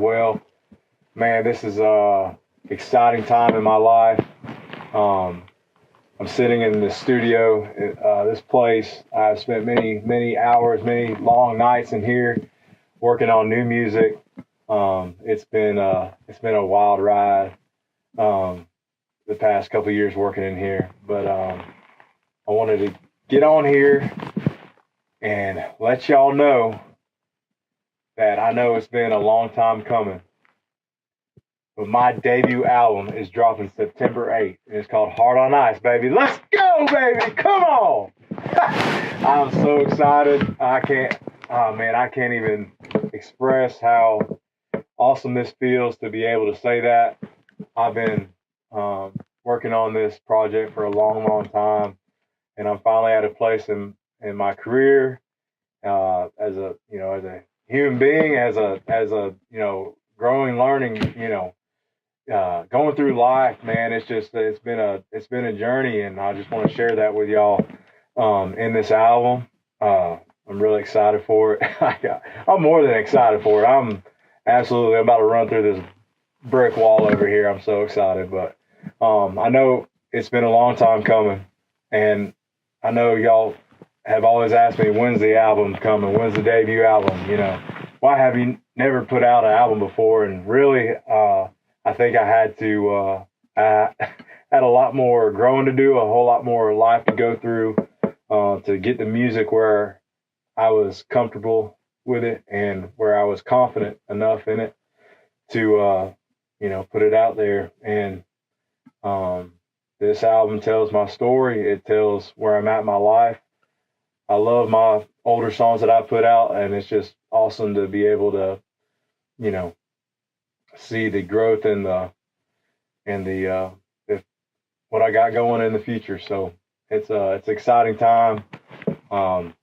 well. Man, this is a exciting time in my life. Um, I'm sitting in the studio at this place. I've spent many hours, many long nights in here working on new music. It's been a wild ride the past couple of years working in here, but I wanted to get on here and let y'all know that I know it's been a long time coming, but my debut album is dropping September 8th, and it's called Heart on Ice, baby. Let's go, baby. Come on. I'm so excited. I can't even express how awesome this feels to be able to say that. I've been working on this project for a long time, and I'm finally at a place in my career as a human being, as a growing, learning, going through life, man. It's been a journey, and I just want to share that with y'all in this album. I'm really excited for it. I'm more than excited for it. I'm about to run through this brick wall over here. I'm so excited, but I know it's been a long time coming, and I know y'all have always asked me, when's the album coming? When's the debut album? Why have you never put out an album before? And really, I think I had had a lot more growing to do, a whole lot more life to go through to get the music where I was comfortable with it and where I was confident enough in it to, put it out there. And this album tells my story. It tells where I'm at in my life. I love my older songs that I put out, and it's just awesome to be able to, see the growth and what I got going in the future. So it's an exciting time. I'm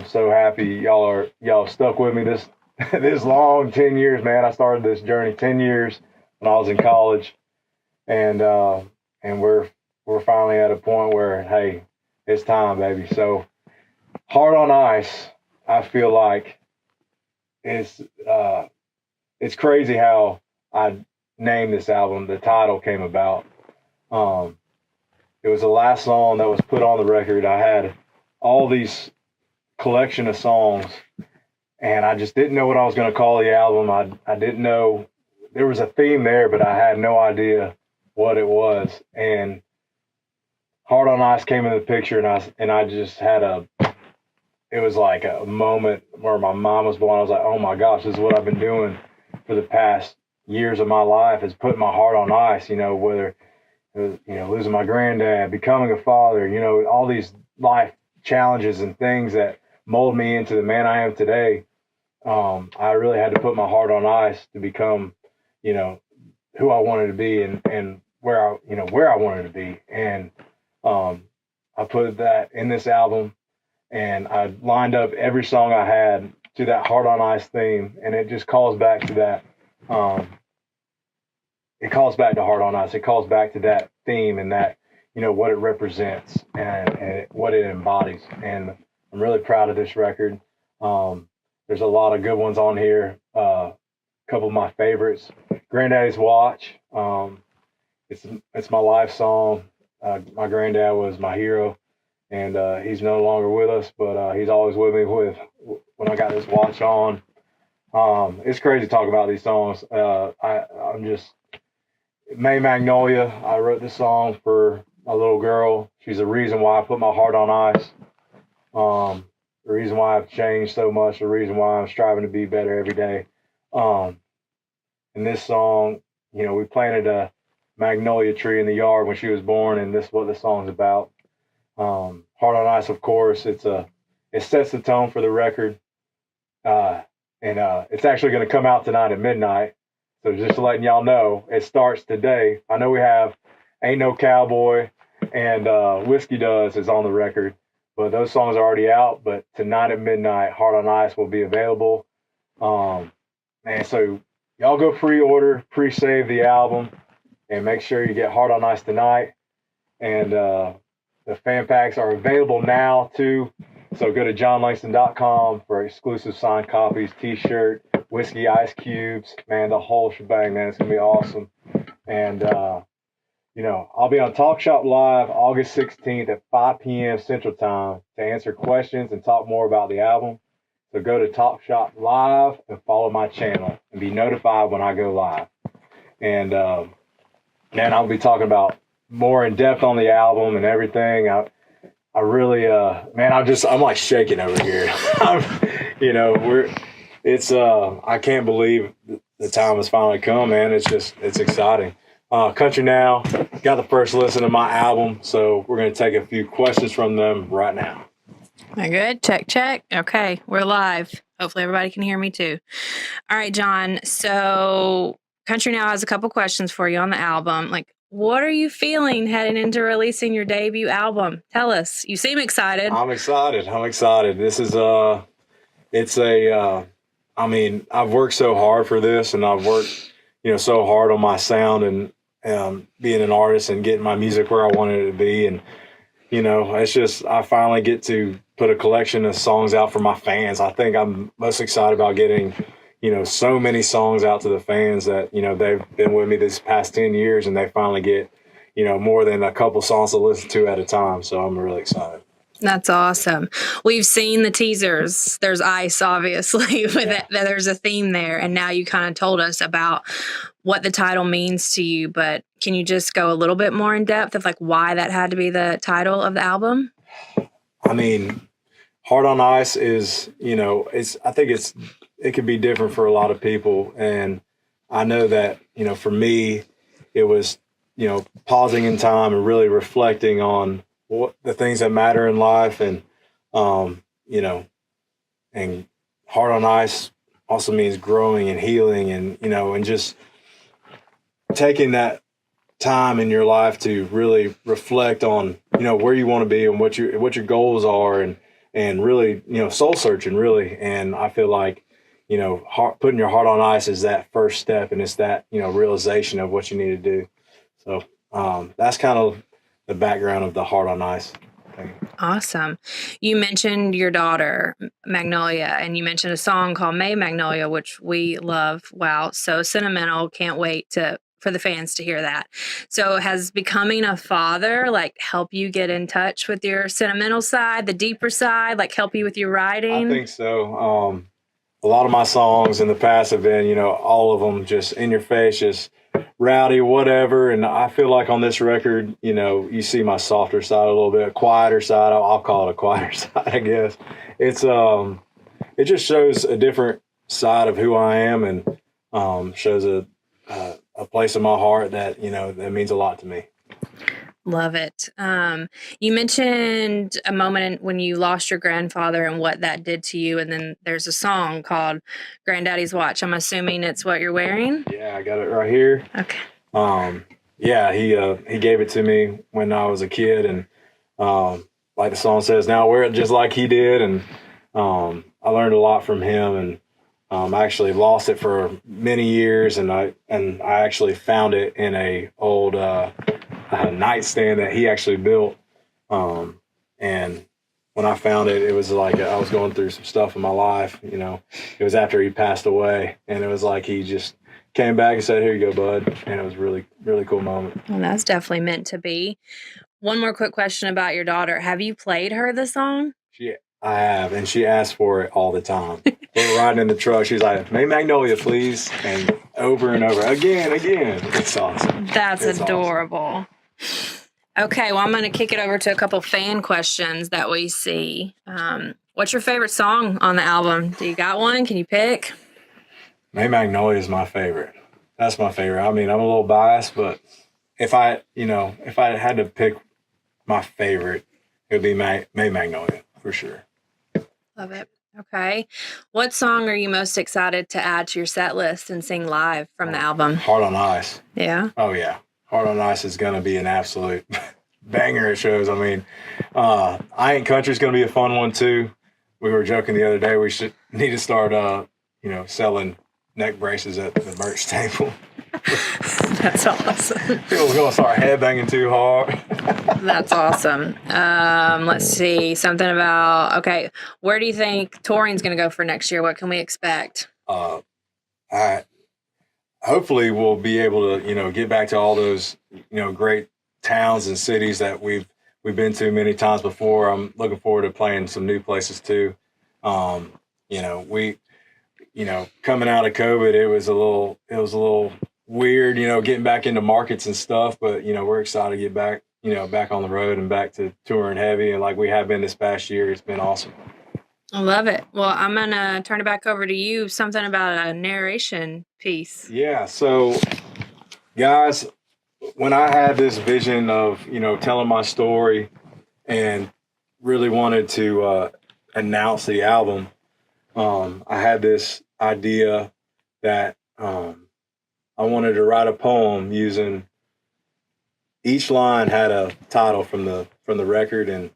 so happy y'all stuck with me this this long 10 years, man. I started this journey 10 years when I was in college, and we're finally at a point where, hey, it's time, baby. So Heart on Ice, I feel like it's crazy how I named this album. The title came about. It was the last song that was put on the record. I had all these collection of songs, and I just didn't know what I was going to call the album. I didn't know there was a theme there, but I had no idea what it was. And Heart on Ice came in the picture, and I just had it was like a moment where my mom was born. I was like, oh my gosh, this is what I've been doing for the past years of my life, is putting my heart on ice, whether it was, losing my granddad, becoming a father, all these life challenges and things that mold me into the man I am today. I really had to put my heart on ice to become, who I wanted to be and where I wanted to be. And I put that in this album, and I lined up every song I had to that Heart on Ice theme, and it just calls back to that. It calls back to Heart on Ice. It calls back to that theme and that, what it represents and what it embodies. And I'm really proud of this record. There's a lot of good ones on here. A couple of my favorites, Granddaddy's Watch. It's my life song. My granddad was my hero, and he's no longer with us, but he's always with me when I got this watch on. It's crazy to talk about these songs. I'm just May Magnolia. I wrote this song for a little girl. She's the reason why I put my heart on ice. The reason why I've changed so much. The reason why I'm striving to be better every day. In this song, we planted a magnolia tree in the yard when she was born, and this is what the song's about. Heart on Ice, of course, it sets the tone for the record, and it's actually going to come out tonight at midnight. So just letting y'all know, it starts today. I know we have Ain't No Cowboy and Whiskey Does is on the record, but those songs are already out. But tonight at midnight, Heart on Ice will be available. And so y'all go pre-order, pre-save the album, and make sure you get Heart on Ice tonight. And the fan packs are available now too. So go to jonlangston.com for exclusive signed copies, t-shirt, Whiskey Ice Cubes, man, the whole shebang, man. It's going to be awesome. And, I'll be on Talk Shop Live August 16th at 5 p.m. Central Time to answer questions and talk more about the album. So go to Talk Shop Live and follow my channel and be notified when I go live. And, man, I'll be talking about more in depth on the album and everything. I really, I'm like shaking over here. I can't believe the time has finally come, man. It's exciting. Country Now got the first listen to my album, so we're going to take a few questions from them right now. Am I good? Check. Okay, we're live. Hopefully everybody can hear me too. All right, Jon. So Country Now has a couple questions for you on the album. Like, what are you feeling heading into releasing your debut album? Tell us. You seem excited. I'm excited. This is I've worked so hard for this, and I've worked, so hard on my sound and being an artist and getting my music where I wanted it to be. And, it's just, I finally get to put a collection of songs out for my fans. I think I'm most excited about getting, so many songs out to the fans that, they've been with me this past 10 years and they finally get, more than a couple songs to listen to at a time. So I'm really excited. That's awesome. We've seen the teasers. There's ice, obviously, with it. There's a theme there. And now you kind of told us about what the title means to you. But can you just go a little bit more in depth of like why that had to be the title of the album? I mean, Heart on Ice is, it could be different for a lot of people. And I know that, for me, it was, pausing in time and really reflecting on what the things that matter in life. And, and Heart on Ice also means growing and healing and, and just taking that time in your life to really reflect on, where you want to be and what your goals are and really, soul searching really. And I feel like, putting your heart on ice is that first step, and it's that, realization of what you need to do. So that's kind of the background of the Heart on Ice thing. Awesome. You mentioned your daughter, Magnolia, and you mentioned a song called May Magnolia, which we love. Wow. So sentimental. Can't wait for the fans to hear that. So has becoming a father help you get in touch with your sentimental side, the deeper side, help you with your writing? I think so. A lot of my songs in the past have been, all of them just in your face, just rowdy, whatever. And I feel like on this record, you see my softer side a little bit, quieter side. I'll call it a quieter side, I guess. It's it just shows a different side of who I am, and shows a place in my heart that that means a lot to me. Love it. You mentioned a moment when you lost your grandfather and what that did to you, and then there's a song called Granddaddy's Watch. I'm assuming it's what you're wearing? Yeah, I got it right here. Okay. He gave it to me when I was a kid, and like the song says, now I wear it just like he did. And I learned a lot from him, and I actually lost it for many years, and I actually found it in a old nightstand that he actually built. And when I found it, it was like I was going through some stuff in my life. It was after he passed away, and it was like he just came back and said, "Here you go, bud." And it was really, really cool moment. Well, that's definitely meant to be. One more quick question about your daughter. Have you played her the song? I have, and she asks for it all the time. We're riding in the truck. She's like, "May Magnolia, please," and over, again. It's awesome. That's adorable. Awesome. Okay, well, I'm going to kick it over to a couple fan questions that we see. What's your favorite song on the album? Do you got one? Can you pick? May Magnolia is my favorite. That's my favorite. I mean, I'm a little biased, but if I had to pick my favorite, it would be May Magnolia for sure. Love it. Okay. What song are you most excited to add to your set list and sing live from the album? Heart on Ice. Yeah? Oh, yeah. Heart on Ice is going to be an absolute banger at shows. I mean, I Ain't Country is going to be a fun one, too. We were joking the other day we need to start, selling neck braces at the merch table. That's awesome. People are going to start headbanging too hard. That's awesome. Let's see. Something about, okay, where do you think touring's going to go for next year? What can we expect? I hopefully we'll be able to, get back to all those, great towns and cities that we've been to many times before. I'm looking forward to playing some new places too. Um, we, coming out of COVID, it was a little weird, getting back into markets and stuff, but, we're excited to get back, back on the road and back to touring heavy. And like we have been this past year, it's been awesome. I love it. Well, I'm going to turn it back over to you. Something about a narration piece. Yeah. So, guys, when I had this vision of, telling my story and really wanted to announce the album, I had this idea that I wanted to write a poem using each line had a title from the record, and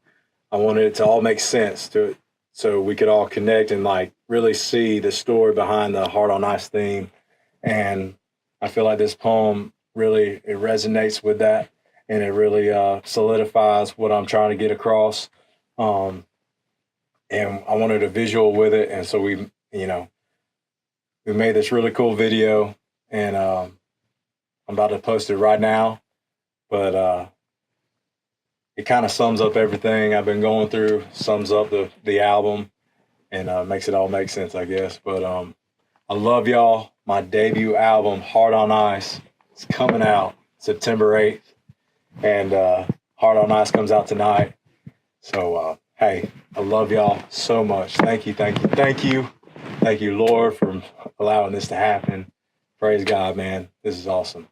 I wanted it to all make sense to it, so we could all connect and like really see the story behind the Heart on Ice theme. And I feel like this poem really, it resonates with that, and it really solidifies what I'm trying to get across. And I wanted a visual with it, and so we made this really cool video, and I'm about to post it right now. But it kind of sums up everything I've been going through, sums up the album, and makes it all make sense, I guess. But I love y'all. My debut album, Heart on Ice, is coming out September 8th, and Heart on Ice comes out tonight. So, hey, I love y'all so much. Thank you, thank you, thank you. Thank you, Lord, for allowing this to happen. Praise God, man. This is awesome.